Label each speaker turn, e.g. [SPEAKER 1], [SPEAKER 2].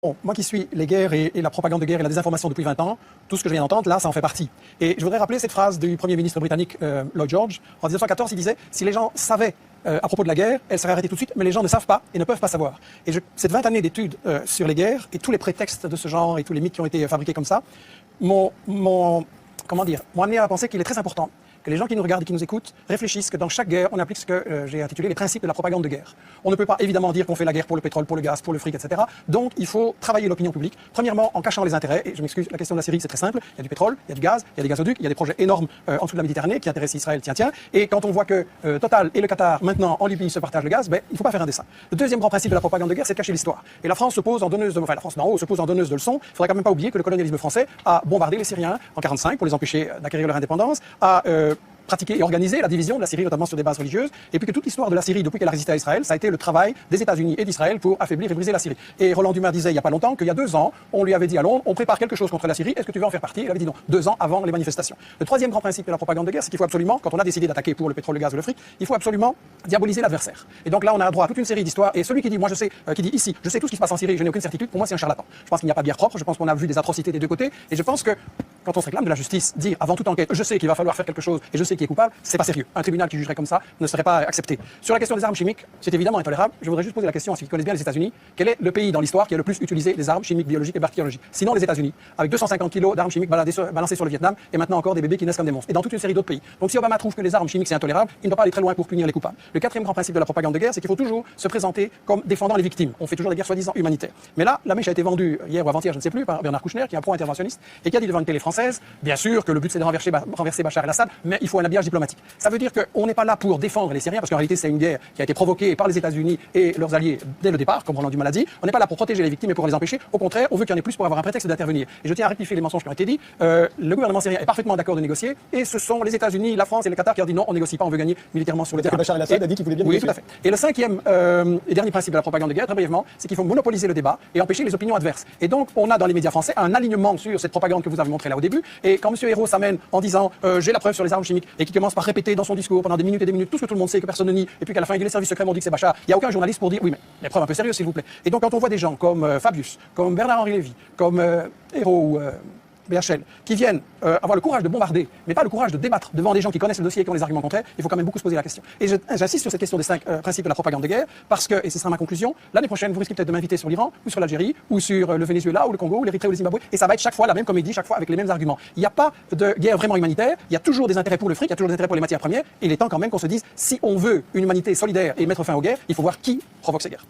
[SPEAKER 1] Bon, moi qui suis les guerres et la propagande de guerre et la désinformation depuis 20 ans, tout ce que je viens d'entendre, là, ça en fait partie. Et je voudrais rappeler cette phrase du Premier ministre britannique Lloyd George. En 1914, il disait « Si les gens savaient à propos de la guerre, elle serait arrêtée tout de suite, mais les gens ne savent pas et ne peuvent pas savoir. » Et cette 20 années d'études sur les guerres et tous les prétextes de ce genre et tous les mythes qui ont été fabriqués comme ça m'ont amené à penser qu'il est très important que les gens qui nous regardent et qui nous écoutent réfléchissent que dans chaque guerre, on applique ce que j'ai intitulé les principes de la propagande de guerre. On ne peut pas évidemment dire qu'on fait la guerre pour le pétrole, pour le gaz, pour le fric, etc. Donc il faut travailler l'opinion publique, premièrement en cachant les intérêts, et je m'excuse, la question de la Syrie c'est très simple, il y a du pétrole, il y a du gaz, il y a des gazoducs, il y a des projets énormes en dessous de la Méditerranée qui intéressent Israël, tiens, et quand on voit que Total et le Qatar maintenant en Libye se partagent le gaz, ben, il ne faut pas faire un dessin. Le deuxième grand principe de la propagande de guerre, c'est de cacher l'histoire. Et la France se pose en donneuse de, enfin la France d'en haut se pose en donneuse de leçons. Il faudrait quand même pas oublier que le colonialisme français a bombardé les Syriens en 1945 pour les empêcher d'acquérir leur indépendance, a pratiquer et organiser la division de la Syrie, notamment sur des bases religieuses, et puis que toute l'histoire de la Syrie, depuis qu'elle a résisté à Israël, ça a été le travail des États-Unis et d'Israël pour affaiblir et briser la Syrie. Et Roland Dumas disait il n'y a pas longtemps qu'il y a 2 ans, on lui avait dit à Londres, on prépare quelque chose contre la Syrie, est-ce que tu veux en faire partie? Il avait dit non, 2 ans avant les manifestations. Le troisième grand principe de la propagande de guerre, c'est qu'il faut absolument, quand on a décidé d'attaquer pour le pétrole, le gaz ou le fric, il faut absolument diaboliser l'adversaire. Et donc là, on a droit à toute une série d'histoires, et celui qui dit, moi je sais, qui dit ici, je sais tout ce qui se passe en Syrie, je n'ai aucune certitude, pour moi c'est un charlatan. Je pense qu'il n'y a pas de guerre propre, je pense qu'on a vu des atrocités des deux côtés, et je pense que quand on se réclame de la justice, dire avant toute enquête, je sais qu'il va falloir faire quelque chose et je sais qui est coupable, c'est pas sérieux. Un tribunal qui jugerait comme ça ne serait pas accepté. Sur la question des armes chimiques, c'est évidemment intolérable. Je voudrais juste poser la question à ceux qui connaissent bien les États-Unis. Quel est le pays dans l'histoire qui a le plus utilisé les armes chimiques, biologiques et bactériologiques? Sinon les États-Unis, avec 250 kilos d'armes chimiques balancées sur le Vietnam et maintenant encore des bébés qui naissent comme des monstres. Et dans toute une série d'autres pays. Donc si Obama trouve que les armes chimiques c'est intolérable, il ne doit pas aller très loin pour punir les coupables. Le quatrième grand principe de la propagande de guerre, c'est qu'il faut toujours se présenter comme défendant les victimes. On fait toujours des guerres soi-disant humanitaires. Mais là, la mèche a été vendue hier ou avant-hier, je ne sais plus, par Bernard Kouchner, qui est un pro-interventionniste et qui a dit devant une télé française, bien sûr que le but c'est de renverser Bachar el-Assad, mais il faut un habillage diplomatique. Ça veut dire qu'on n'est pas là pour défendre les Syriens, parce qu'en réalité c'est une guerre qui a été provoquée par les États-Unis et leurs alliés dès le départ, comme Roland Dumas l'a dit. On n'est pas là pour protéger les victimes et pour les empêcher. Au contraire, on veut qu'il y en ait plus pour avoir un prétexte d'intervenir. Et je tiens à rectifier les mensonges qui ont été dits. Le gouvernement syrien est parfaitement d'accord de négocier, et ce sont les États-Unis, la France et le Qatar qui ont dit non, on négocie pas, on veut gagner militairement sur le terrain.
[SPEAKER 2] Bachar el-Assad a dit qu'il voulait bien négocier.
[SPEAKER 1] Oui, tout à fait. Et le cinquième et dernier principe de la propagande de guerre, très brièvement, c'est qu'il faut monopoliser le débat et empêcher les opinions adverses. Et donc, on a dans les médias français un alignement sur cette propagande que vous avez montrée là au début. Et quand M. Hérault s'amène en disant j'ai la preuve sur les armes chimiques et qui commence par répéter dans son discours pendant des minutes et des minutes tout ce que tout le monde sait, que personne ne nie, et puis qu'à la fin il dit les services secrets m'ont dit que c'est Bachar, il n'y a aucun journaliste pour dire oui mais les preuves un peu sérieuses s'il vous plaît. Et donc quand on voit des gens comme Fabius, comme Bernard-Henri Lévy, comme Hérault ou BHL, qui viennent avoir le courage de bombarder, mais pas le courage de débattre devant des gens qui connaissent le dossier et qui ont les arguments contraires, il faut quand même beaucoup se poser la question. Et j'insiste sur cette question des 5 principes de la propagande de guerre, parce que, et ce sera ma conclusion, l'année prochaine, vous risquez peut-être de m'inviter sur l'Iran, ou sur l'Algérie, ou sur le Venezuela, ou le Congo, ou l'Érythrée, ou le Zimbabwe, et ça va être chaque fois la même comédie, chaque fois avec les mêmes arguments. Il n'y a pas de guerre vraiment humanitaire, il y a toujours des intérêts pour le fric, il y a toujours des intérêts pour les matières premières, et il est temps quand même qu'on se dise, si on veut une humanité solidaire et mettre fin aux guerres, il faut voir qui provoque ces guerres.